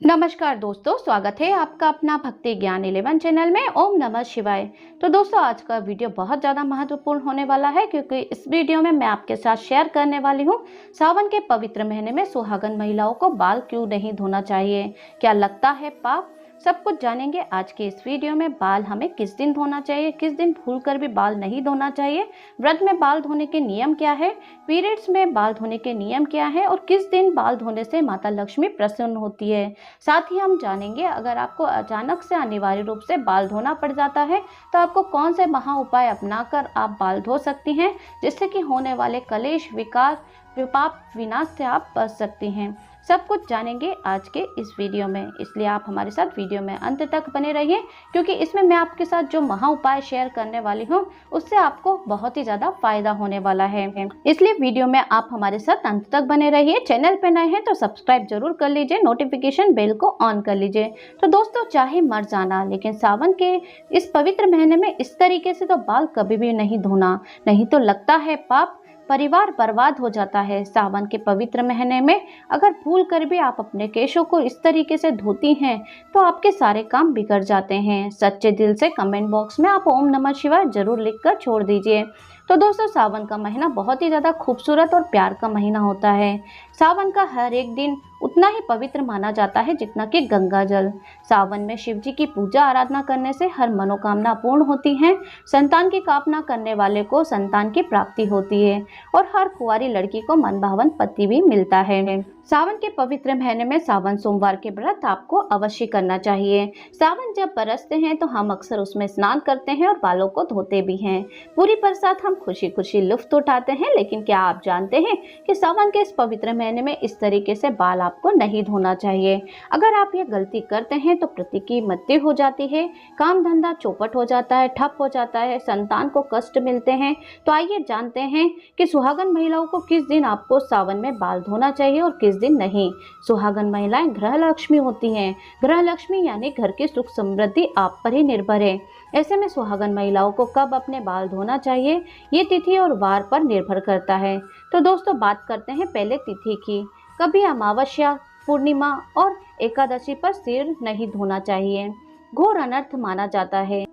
नमस्कार दोस्तों, स्वागत है आपका अपना भक्ति ज्ञान 11 चैनल में। ओम नमः शिवाय। तो दोस्तों, आज का वीडियो बहुत ज़्यादा महत्वपूर्ण होने वाला है, क्योंकि इस वीडियो में मैं आपके साथ शेयर करने वाली हूँ सावन के पवित्र महीने में सुहागन महिलाओं को बाल क्यों नहीं धोना चाहिए, क्या लगता है पाप, सब कुछ जानेंगे आज के इस वीडियो में। बाल हमें किस दिन धोना चाहिए, किस दिन भूलकर भी बाल नहीं धोना चाहिए, व्रत में बाल धोने के नियम क्या है, पीरियड्स में बाल धोने के नियम क्या है और किस दिन बाल धोने से माता लक्ष्मी प्रसन्न होती है। साथ ही हम जानेंगे, अगर आपको अचानक से अनिवार्य रूप से बाल धोना पड़ जाता है तो आपको कौन से महा उपाय अपनाकर आप बाल धो सकती हैं, जिससे कि होने वाले कलेश, विकार, विपाप, विनाश से आप बच सकती हैं। सब कुछ जानेंगे आज के इस वीडियो में, इसलिए आप हमारे साथ वीडियो में अंत तक बने रहिए, क्योंकि इसमें मैं आपके साथ जो महा उपाय शेयर करने वाली हूँ उससे आपको बहुत ही ज़्यादा फायदा होने वाला है। इसलिए वीडियो में आप हमारे साथ अंत तक बने रहिए। चैनल पे नए हैं तो सब्सक्राइब जरूर कर लीजिए, नोटिफिकेशन बेल को ऑन कर लीजिए। तो दोस्तों, चाहे मर जाना, लेकिन सावन के इस पवित्र महीने में इस तरीके से तो बाल कभी भी नहीं धोना, नहीं तो लगता है पाप, परिवार बर्बाद हो जाता है। सावन के पवित्र महीने में अगर भूल कर भी आप अपने केशों को इस तरीके से धोती हैं तो आपके सारे काम बिगड़ जाते हैं। सच्चे दिल से कमेंट बॉक्स में आप ओम नमः शिवाय जरूर लिखकर छोड़ दीजिए। तो दोस्तों, सावन का महीना बहुत ही ज़्यादा खूबसूरत और प्यार का महीना होता है। सावन का हर एक दिन उतना ही पवित्र माना जाता है जितना कि गंगा जल। सावन में शिव जी की पूजा आराधना करने से हर मनोकामना पूर्ण होती है, संतान की कामना करने वाले को संतान की प्राप्ति होती है और हर कुंवारी लड़की को मनभावन पति भी मिलता है। सावन के पवित्र महीने में सावन सोमवार के व्रत आपको अवश्य करना चाहिए। सावन जब बरसते हैं तो हम अक्सर उसमें स्नान करते हैं और बालों को धोते भी हैं। पूरी बरसात हम खुशी खुशी लुत्फ उठाते हैं, लेकिन क्या आप जानते हैं कि सावन के इस पवित्र महीने में इस तरीके से बाल आपको नहीं धोना चाहिए। अगर आप ये गलती करते हैं तो पति की मृत्यु हो जाती है, काम धंधा चौपट हो जाता है, ठप हो जाता है, संतान को कष्ट मिलते हैं। तो आइए जानते हैं कि सुहागन महिलाओं को किस दिन आपको सावन में बाल धोना चाहिए और किस दिन नहीं। सुहागन महिलाएं ग्रह लक्ष्मी होती हैं। ग्रह लक्ष्मी यानी घर की सुख समृद्धि आप पर ही निर्भर है। ऐसे में सुहागन महिलाओं को कब अपने बाल धोना चाहिए, ये तिथि और वार पर निर्भर करता है। तो दोस्तों, बात करते हैं पहले तिथि की। कभी अमावस्या, पूर्णिमा और एकादशी पर सिर नहीं धोना चाहिए, घोर अनर्थ माना जाता है।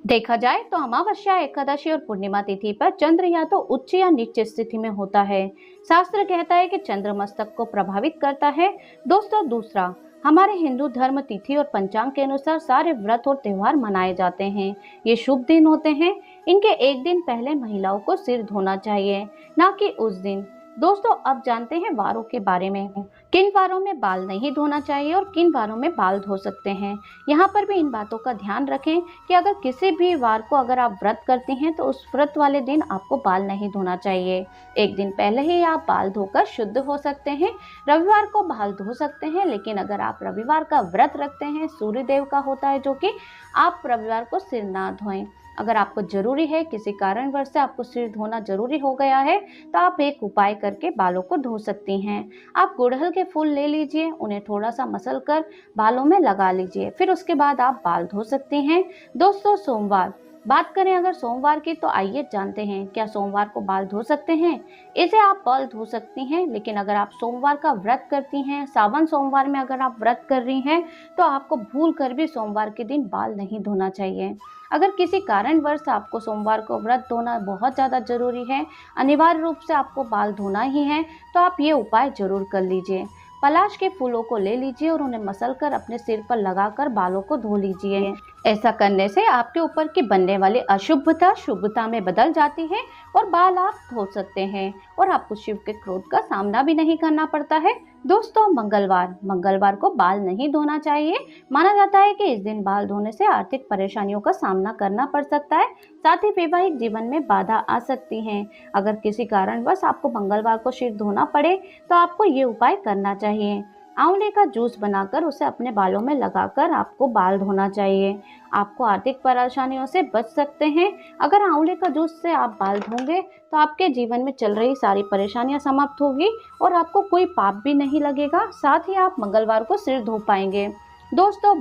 देखा जाए तो अमावस्या, एकादशी और पूर्णिमा तिथि पर चंद्र या तो उच्च या नीच स्थिति में होता है। शास्त्र कहता है कि चंद्र मस्तक को प्रभावित करता है। दोस्तों, दूसरा, हमारे हिंदू धर्म तिथि और पंचांग के अनुसार सारे व्रत और त्योहार मनाए जाते हैं। ये शुभ दिन होते हैं। इनके एक दिन पहले महिलाओं को सिर धोना चाहिए, ना कि उस दिन। दोस्तों, अब जानते हैं वारों के बारे में। किन वारों में बाल नहीं धोना चाहिए और किन वारों में बाल धो सकते हैं। यहाँ पर भी इन बातों का ध्यान रखें कि अगर किसी भी वार को अगर आप व्रत करती हैं तो उस व्रत वाले दिन आपको बाल नहीं धोना चाहिए। एक दिन पहले ही आप बाल धोकर शुद्ध हो सकते हैं। रविवार को बाल धो सकते हैं, लेकिन अगर आप रविवार का व्रत रखते हैं, सूर्य देव का होता है, जो कि आप रविवार को सिर ना धोएं। अगर आपको जरूरी है, किसी कारणवश से आपको सिर धोना जरूरी हो गया है, तो आप एक उपाय करके बालों को धो सकती हैं। आप गुड़हल के फूल ले लीजिए, उन्हें थोड़ा सा मसल कर बालों में लगा लीजिए, फिर उसके बाद आप बाल धो सकती हैं। दोस्तों, सोमवार, बात करें अगर सोमवार की, तो आइए जानते हैं क्या सोमवार को बाल धो सकते हैं। इसे आप बाल धो सकती हैं, लेकिन अगर आप सोमवार का व्रत करती हैं, सावन सोमवार में अगर आप व्रत कर रही हैं, तो आपको भूल कर भी सोमवार के दिन बाल नहीं धोना चाहिए। अगर किसी कारणवश आपको सोमवार को व्रत धोना बहुत ज़्यादा जरूरी है, अनिवार्य रूप से आपको बाल धोना ही है, तो आप ये उपाय जरूर कर लीजिए। पलाश के फूलों को ले लीजिए और उन्हें मसलकर अपने सिर पर लगाकर बालों को धो लीजिए। ऐसा करने से आपके ऊपर की बनने वाली अशुभता शुभता में बदल जाती है और बाल आप धो सकते हैं और आपको शिव के क्रोध का सामना भी नहीं करना पड़ता है। दोस्तों, मंगलवार को बाल नहीं धोना चाहिए। माना जाता है कि इस दिन बाल धोने से आर्थिक परेशानियों का सामना करना पड़ सकता है, साथ ही वैवाहिक जीवन में बाधा आ सकती है। अगर किसी कारणवश आपको मंगलवार को सिर धोना पड़े तो आपको ये उपाय करना चाहिए। आंवले का जूस बनाकर उसे अपने बालों में लगाकर आपको बाल धोना चाहिए। आपको आर्थिक परेशानियों से बच सकते हैं। अगर आंवले का जूस से आप बाल धोंगे तो आपके जीवन में चल रही सारी परेशानियां समाप्त होगी और आपको कोई पाप भी नहीं लगेगा। साथ ही आप मंगलवार को सिर धो पाएंगे। दोस्तों,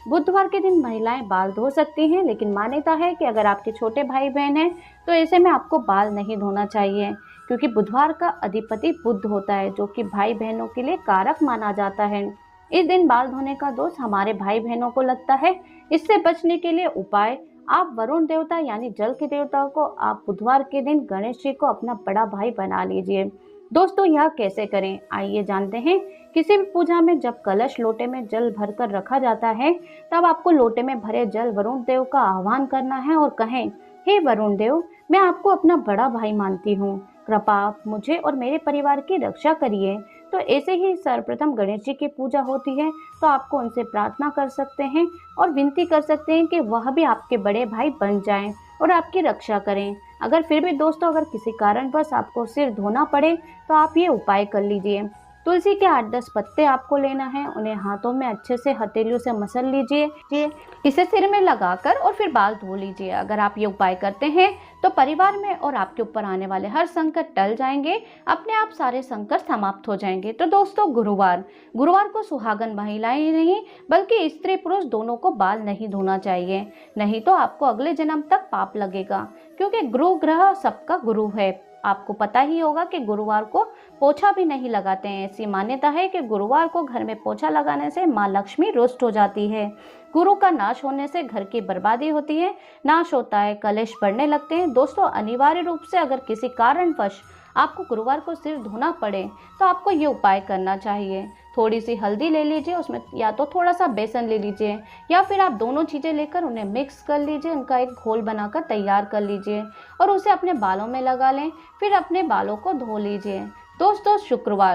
बुधवार के दिन महिलाएं बाल धो सकती हैं, लेकिन मान्यता है कि अगर आपके छोटे भाई बहन हैं तो ऐसे में आपको बाल नहीं धोना चाहिए, क्योंकि बुधवार का अधिपति बुध होता है, जो कि भाई बहनों के लिए कारक माना जाता है। इस दिन बाल धोने का दोष हमारे भाई बहनों को लगता है। इससे बचने के लिए उपाय, आप वरुण देवता यानी जल के देवता को आप बुधवार के दिन गणेश जी को अपना बड़ा भाई बना लीजिए। दोस्तों यह कैसे करें, आइए जानते हैं। किसी भी पूजा में जब कलश लोटे में जल भरकर रखा जाता है, तब आपको लोटे में भरे जल वरुण देव का आह्वान करना है और कहें, हे वरुण देव, मैं आपको अपना बड़ा भाई मानती हूँ, कृपा आप मुझे और मेरे परिवार की रक्षा करिए। तो ऐसे ही सर्वप्रथम गणेश जी की पूजा होती है, तो आपको उनसे प्रार्थना कर सकते हैं और विनती कर सकते हैं कि वह भी आपके बड़े भाई बन जाएं और आपकी रक्षा करें। अगर फिर भी दोस्तों अगर किसी कारणवश आपको सिर धोना पड़े तो आप ये उपाय कर लीजिए। तुलसी के 8-10 पत्ते आपको लेना है, उन्हें हाथों में अच्छे से हथेलियों से मसल लीजिए, इसे सिर में लगाकर और फिर बाल धो लीजिए। अगर आप ये उपाय करते हैं तो परिवार में और आपके ऊपर आने वाले हर संकट टल जाएंगे, अपने आप सारे संकट समाप्त हो जाएंगे। तो दोस्तों गुरुवार को सुहागन महिलाएं ही नहीं बल्कि स्त्री पुरुष दोनों को बाल नहीं धोना चाहिए, नहीं तो आपको अगले जन्म तक पाप लगेगा, क्योंकि गुरु ग्रह सबका गुरु है। आपको पता ही होगा कि गुरुवार को पोछा भी नहीं लगाते हैं। ऐसी मान्यता है कि गुरुवार को घर में पोछा लगाने से माँ लक्ष्मी रुष्ट हो जाती है, गुरु का नाश होने से घर की बर्बादी होती है, नाश होता है, कलेश बढ़ने लगते हैं। दोस्तों अनिवार्य रूप से अगर किसी कारणवश आपको गुरुवार को सिर धोना पड़े तो आपको ये उपाय करना चाहिए। थोड़ी सी हल्दी ले लीजिए, उसमें या तो थोड़ा सा बेसन ले लीजिए या फिर आप दोनों चीज़ें लेकर उन्हें मिक्स कर लीजिए, उनका एक घोल बनाकर तैयार कर लीजिए और उसे अपने बालों में लगा लें, फिर अपने बालों को धो लीजिए। दोस्तों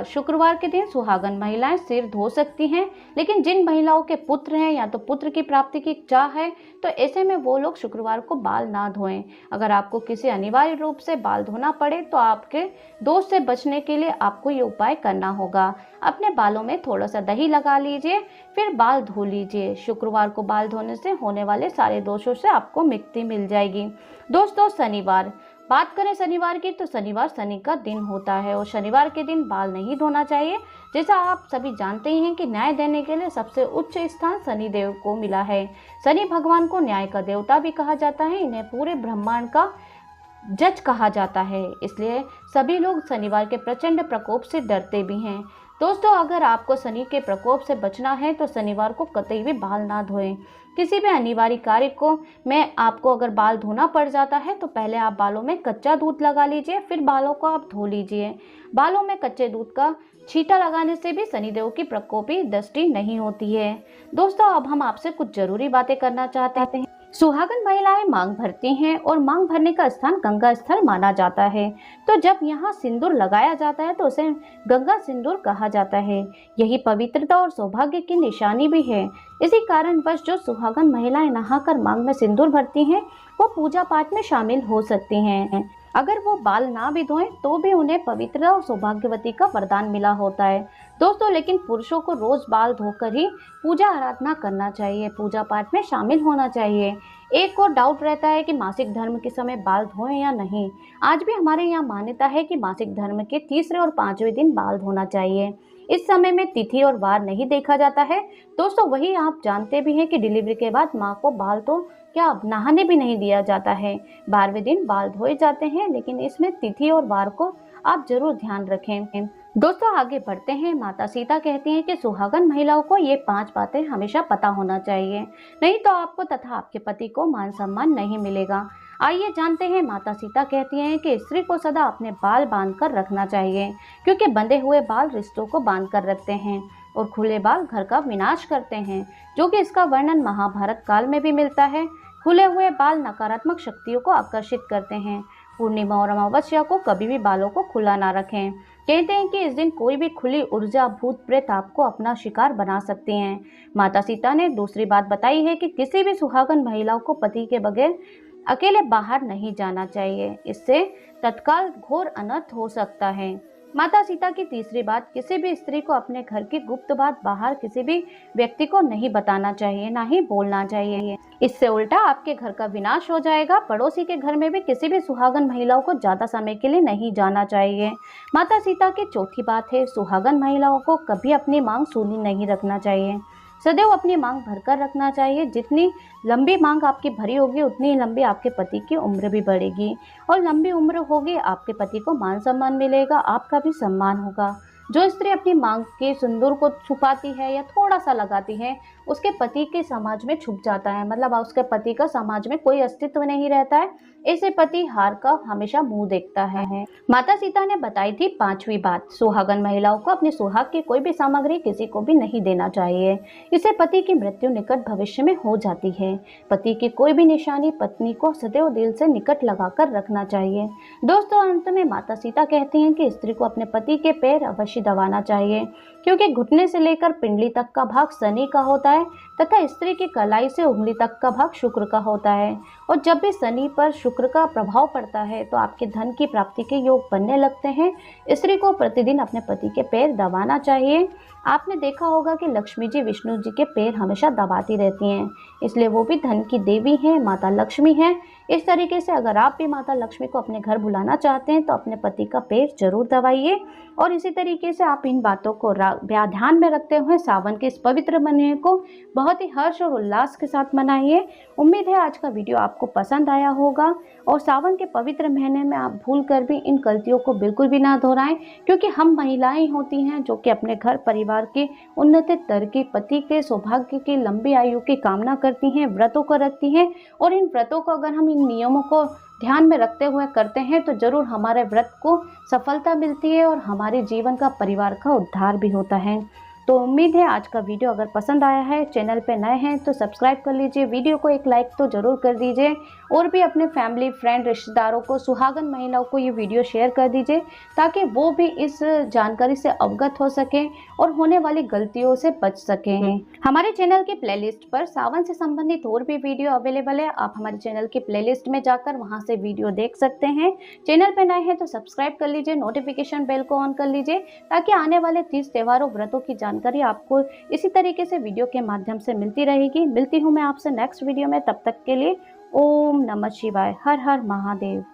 शुक्रवार के दिन सुहागन महिलाएं सिर धो सकती हैं, लेकिन जिन महिलाओं के पुत्र हैं या तो पुत्र की प्राप्ति की चाह है तो ऐसे में वो लोग शुक्रवार को बाल ना धोएं। अगर आपको किसी अनिवार्य रूप से बाल धोना पड़े तो आपके दोष से बचने के लिए आपको ये उपाय करना होगा। अपने बालों में थोड़ा सा दही लगा लीजिए, फिर बाल धो लीजिए। शुक्रवार को बाल धोने से होने वाले सारे दोषों से आपको मुक्ति मिल जाएगी। दोस्तों शनिवार, बात करें शनिवार की, तो शनिवार शनि का दिन होता है और शनिवार के दिन बाल नहीं धोना चाहिए। जैसा आप सभी जानते ही हैं कि न्याय देने के लिए सबसे उच्च स्थान शनि देव को मिला है। शनि भगवान को न्याय का देवता भी कहा जाता है, इन्हें पूरे ब्रह्मांड का जज कहा जाता है, इसलिए सभी लोग शनिवार के प्रचंड प्रकोप से डरते भी हैं। दोस्तों अगर आपको शनि के प्रकोप से बचना है तो शनिवार को कतई भी बाल ना धोएं। किसी भी अनिवार्य कार्य को में आपको अगर बाल धोना पड़ जाता है तो पहले आप बालों में कच्चा दूध लगा लीजिए, फिर बालों को आप धो लीजिए। बालों में कच्चे दूध का छींटा लगाने से भी शनिदेव की प्रकोपी दृष्टि नहीं होती है। दोस्तों अब हम आपसे कुछ जरूरी बातें करना चाहते हैं। सुहागन महिलाएं मांग भरती हैं और मांग भरने का स्थान गंगा स्थल माना जाता है, तो जब यहाँ सिंदूर लगाया जाता है तो उसे गंगा सिंदूर कहा जाता है। यही पवित्रता और सौभाग्य की निशानी भी है। इसी कारणवश जो सुहागन महिलाएं नहाकर मांग में सिंदूर भरती हैं वो पूजा पाठ में शामिल हो सकती हैं। अगर वो बाल ना भी धोएं तो भी उन्हें पवित्रता और सौभाग्यवती का वरदान मिला होता है। दोस्तों लेकिन पुरुषों को रोज बाल धोकर ही पूजा आराधना करना चाहिए, पूजा पाठ में शामिल होना चाहिए। एक और डाउट रहता है कि मासिक धर्म के समय बाल धोएं या नहीं। आज भी हमारे यहाँ मान्यता है कि मासिक धर्म के तीसरे और पांचवें दिन बाल धोना चाहिए। इस समय में तिथि और वार नहीं देखा जाता है। दोस्तों वही आप जानते भी हैं कि डिलीवरी के बाद माँ को बाल तो क्या नहाने भी नहीं दिया जाता है, 12वें दिन बाल धोए जाते हैं, लेकिन इसमें तिथि और वार को आप जरूर ध्यान रखें। दोस्तों आगे बढ़ते हैं। माता सीता कहती हैं कि सुहागन महिलाओं को ये 5 बातें हमेशा पता होना चाहिए, नहीं तो आपको तथा आपके पति को मान सम्मान नहीं मिलेगा। आइए जानते हैं। माता सीता कहती हैं कि स्त्री को सदा अपने बाल बांध कर रखना चाहिए, क्योंकि बंधे हुए बाल रिश्तों को बांध कर रखते हैं और खुले बाल घर का विनाश करते हैं, जो कि इसका वर्णन महाभारत काल में भी मिलता है। खुले हुए बाल नकारात्मक शक्तियों को आकर्षित करते हैं। पूर्णिमा और अमावस्या को कभी भी बालों को खुला ना रखें। कहते हैं कि इस दिन कोई भी खुली ऊर्जा भूत प्रेत आपको अपना शिकार बना सकते हैं। माता सीता ने दूसरी बात बताई है कि किसी भी सुहागन महिलाओं को पति के बगैर अकेले बाहर नहीं जाना चाहिए, इससे तत्काल घोर अनर्थ हो सकता है। माता सीता की तीसरी बात, किसी भी स्त्री को अपने घर की गुप्त बात बाहर किसी भी व्यक्ति को नहीं बताना चाहिए, ना ही बोलना चाहिए। इससे उल्टा आपके घर का विनाश हो जाएगा। पड़ोसी के घर में भी किसी भी सुहागन महिलाओं को ज्यादा समय के लिए नहीं जाना चाहिए। माता सीता की चौथी बात है, सुहागन महिलाओं को कभी अपनी मांग सूनी नहीं रखना चाहिए, सदैव अपनी मांग भरकर रखना चाहिए। जितनी लंबी मांग आपकी भरी होगी उतनी लंबी आपके पति की उम्र भी बढ़ेगी, और लंबी उम्र होगी आपके पति को मान सम्मान मिलेगा, आपका भी सम्मान होगा। जो स्त्री अपनी मांग के सिंदूर को छुपाती है या थोड़ा सा लगाती है, उसके पति के समाज में छुप जाता है, मतलब उसके पति का समाज में कोई अस्तित्व नहीं रहता है। ऐसे पति हार का हमेशा मुंह देखता है। माता सीता ने बताई थी 5वीं बात, सुहागन महिलाओं को अपनी सुहाग की कोई भी सामग्री किसी को भी नहीं देना चाहिए। इससे पति की मृत्यु निकट भविष्य में हो जाती है। पति की कोई भी निशानी पत्नी को सदैव दिल से निकट लगाकर रखना चाहिए। दोस्तों, अंत में माता सीता कहती हैं कि स्त्री को अपने पति के पैर अवश्य दबाना चाहिए, क्योंकि घुटने से लेकर पिंडली तक का भाग शनि का होता है तथा स्त्री की कलाई से उंगली तक का भाग शुक्र का होता है। और जब भी शनि पर शुक्र का प्रभाव पड़ता है तो आपके धन की प्राप्ति के योग बनने लगते हैं। स्त्री को प्रतिदिन अपने पति के पैर दबाना चाहिए। आपने देखा होगा कि लक्ष्मी जी विष्णु जी के पैर हमेशा दबाती रहती हैं, इसलिए वो भी धन की देवी हैं, माता लक्ष्मी हैं। इस तरीके से अगर आप भी माता लक्ष्मी को अपने घर बुलाना चाहते हैं तो अपने पति का पैर जरूर दबाइए। और इसी तरीके से आप इन बातों को ध्यान में रखते हुए सावन के इस पवित्र महीने को बहुत ही हर्ष और उल्लास के साथ मनाइए। उम्मीद है आज का वीडियो आपको पसंद आया होगा और सावन के पवित्र महीने में आप भूल कर भी इन गलतियों को बिल्कुल भी ना दोहराएं, क्योंकि हम महिलाएं होती हैं जो कि अपने घर परिवार की उन्नति, तरक्की, पति के सौभाग्य की लंबी आयु की कामना करती हैं, व्रतों को रखती हैं। और इन व्रतों को अगर हम इन नियमों को ध्यान में रखते हुए करते हैं तो जरूर हमारे व्रत को सफलता मिलती है और हमारे जीवन का, परिवार का उद्धार भी होता है। तो उम्मीद है आज का वीडियो अगर पसंद आया है, चैनल पे नए हैं तो सब्सक्राइब कर लीजिए, वीडियो को एक लाइक तो ज़रूर कर दीजिए और भी अपने फैमिली, फ्रेंड, रिश्तेदारों को, सुहागन महिलाओं को ये वीडियो शेयर कर दीजिए ताकि वो भी इस जानकारी से अवगत हो सकें और होने वाली गलतियों से बच सकें। हमारे चैनल की प्लेलिस्ट पर सावन से संबंधित और भी वीडियो अवेलेबल है। आप हमारे चैनल की प्लेलिस्ट में जाकर वहाँ से वीडियो देख सकते हैं। चैनल पर नए हैं तो सब्सक्राइब कर लीजिए, नोटिफिकेशन बेल को ऑन कर लीजिए ताकि आने वाले 30 त्योहारों, व्रतों की जानकारी आपको इसी तरीके से वीडियो के माध्यम से मिलती रहेगी। मिलती हूँ मैं आपसे नेक्स्ट वीडियो में, तब तक के लिए ओम नमः शिवाय, हर हर महादेव।